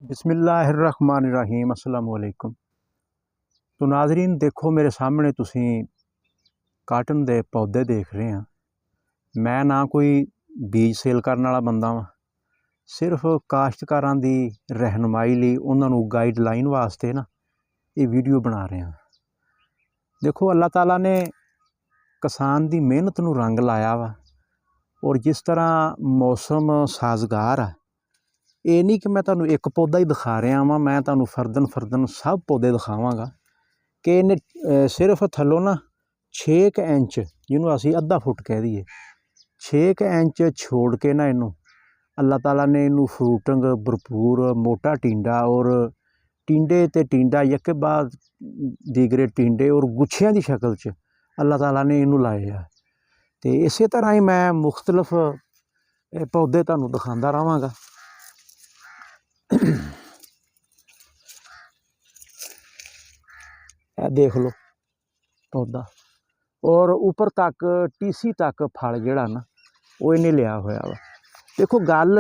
बिस्मिल्लाहिर्रहमानिर्रहीम अस्सलाम वालेकुम। तो नाजरीन देखो मेरे सामने तुसी काटन दे पौधे देख रहे हैं। मैं ना कोई बीज सेल करने वाला बंदा वा, सिर्फ काश्तकारां दी रहनुमाई लई उन्हां नूं गाइडलाइन वास्ते ना ये वीडियो बना रहे हैं। देखो अल्लाह ताला ने किसान दी मेहनत नूं रंग लाया वा, और जिस तरह मौसम साजगार आ, ये नहीं कि मैं तुहानूं एक पौधा ही दिखा रहा वां, मैं तुहानूं फरदन सब पौधे दिखावांगा कि इन्हें सिर्फ थल्लों ना 6 इंच जिन्हों असी अद्धा फुट कह दईए 6 इंच छोड़ के ना इनू अल्लाह ताला ने इनू फ्रूटंग भरपूर मोटा टिंडा और टिंडे ते टिंडा यके बाद दीगरे टिंडे और गुच्छियां की शक्ल च अल्लाह ताला ने इनू लाए आ। तो इस तरह ही मैं मुख्तलिफ पौधे तुहानूं दिखांदा रहांगा। देख लो पौधा और ऊपर तक टीसी तक फल जिहड़ा ना वो इन्हें लिया होया वा। देखो गल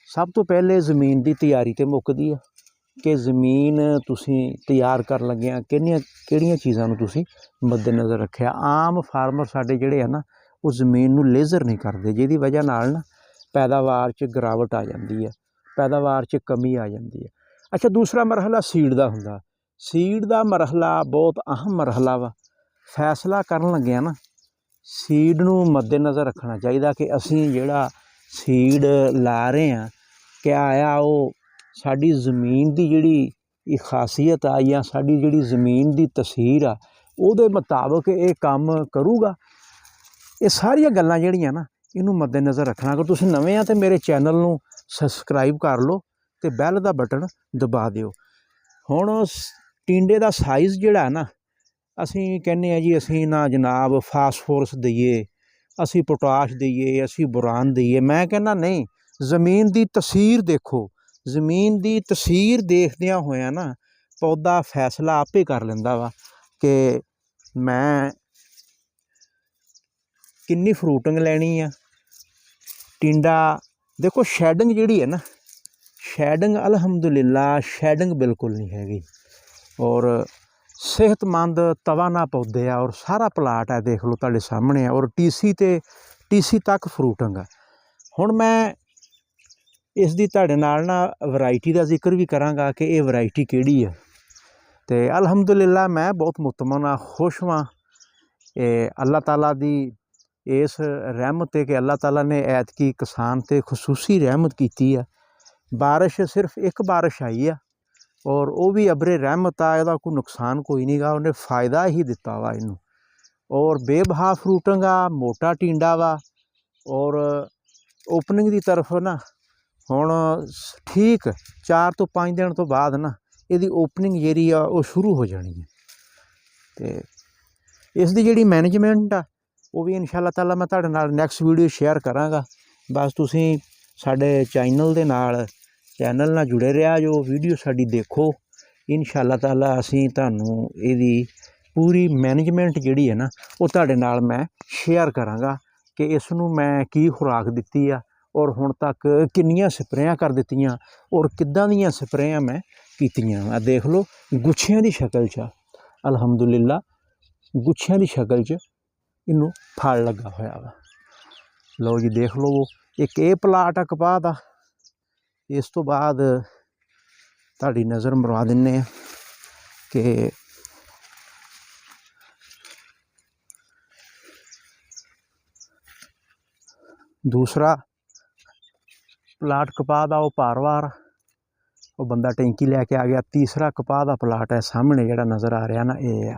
सब तो पहले जमीन की तैयारी तो मुकदी है कि जमीन तुसी तैयार कर लगे किहड़ियां चीज़ां नूं तुसी मद्देनज़र रखिया। आम फार्मर साडे जिहड़े है ना वो जमीन नूं लेज़र नहीं करते, जिहदी वजह नाल ना पैदावार च गिरावट आ जाती है, पैदावार च कमी आ जाती है। अच्छा दूसरा मरहला सीड का हुंदा। सीड का मरहला बहुत अहम मरहला वा। फैसला करन लगे ना सीड नूं मद्देनज़र रखना चाहिए कि असीं जिहड़ा सीड ला रहे हैं क्या आया वो साडी जमीन की जिहड़ी खासियत आ या साडी जिहड़ी जमीन की तसीर आ उहदे मुताबिक ये काम करूगा। ये सारियां गल्लां जिहड़ियां ना इनू मद्देनज़र रखना। अगर तुसीं नवें आ तो मेरे चैनल नूं सबसक्राइब कर लो तो बैल का बटन दबा दिओ। हुण टिंडे का साइज़ जिहड़ा ना असीं कहने जी असीं ना जनाब फास्फोरस दईए, असीं पोटाश दईए, असीं बोरान दईए। मैं कहना नहीं, जमीन की तसीर देखो, जमीन की तसीर देखदियां होया ना पौधा फैसला आपे कर लैंदा वा कि मैं किन्नी फ्रूटिंग लैनी आ। टिंडा देखो शैडिंग जिहड़ी है ना, शैडिंग अलहमदुलिल्ला शैडिंग बिल्कुल नहीं हैगी और सेहतमंद तवाना पौधे आ और सारा प्लाट है देख लो तुहाडे सामने है और टीसी तक फ्रूटिंग है। हुण मैं इसकी तुहाडे नाल ना वैरायटी का जिक्र भी करांगा कि ये वैरायटी किहड़ी है। तो अलहमदुलिल्ला मैं बहुत मुतमन हाँ, खुश हाँ अल्लाह ताला दी इस रहमत है कि अल्लाह ताला ने ऐतकी किसान ते खसूसी रहमत की है। बारिश सिर्फ एक बारिश आई है और वो भी अबरे रहमत आ, ਇਹਦਾ कोई नुकसान कोई नहीं गा, उन्हें फ़ायदा ही दिता वा इनू और बेबहा फ्रूटिंग आ, मोटा टिंडा वा और ओपनिंग की तरफ ना हुण ठीक 4 तो 5 दिन तो बाद ना इसकी ओपनिंग जी आ वो शुरू हो जानी है। तो इसकी जी मैनेजमेंट आ वो भी इंशाअल्लाह ताला मैं तुहाडे नाल नैक्सट वीडियो शेयर करांगा। बस तुसीं साडे चैनल नाल जुड़े रहा जो वीडियो साडी देखो, इंशाअल्लाह ताला असीं तुहानूं इहदी पूरी मैनेजमेंट जिहड़ी है ना वो तुहाडे नाल मैं शेयर करांगा कि इसनूं मैं की खुराक दित्ती आ और हुण तक किन्नियां स्प्रेयां कर दित्तियां और किद्दां दीयां स्प्रेयां मैं कीतियां। आ देख लो गुच्छियां दी शक्ल च अलहमदुलिल्ला गुच्छियां दी शक्ल च इनू फल लगा होया वा। लो जी देख लो वो एक ये प्लाट आ कपाह दा। इस तो बाद तुहाडी नज़र मरवा दिन्ने कि दूसरा प्लाट कपाह दा वो पारवार वो बंदा टैंकी लैके आ गया। तीसरा कपाह दा प्लाट है सामने जिहड़ा नज़र आ रहा ना ये है।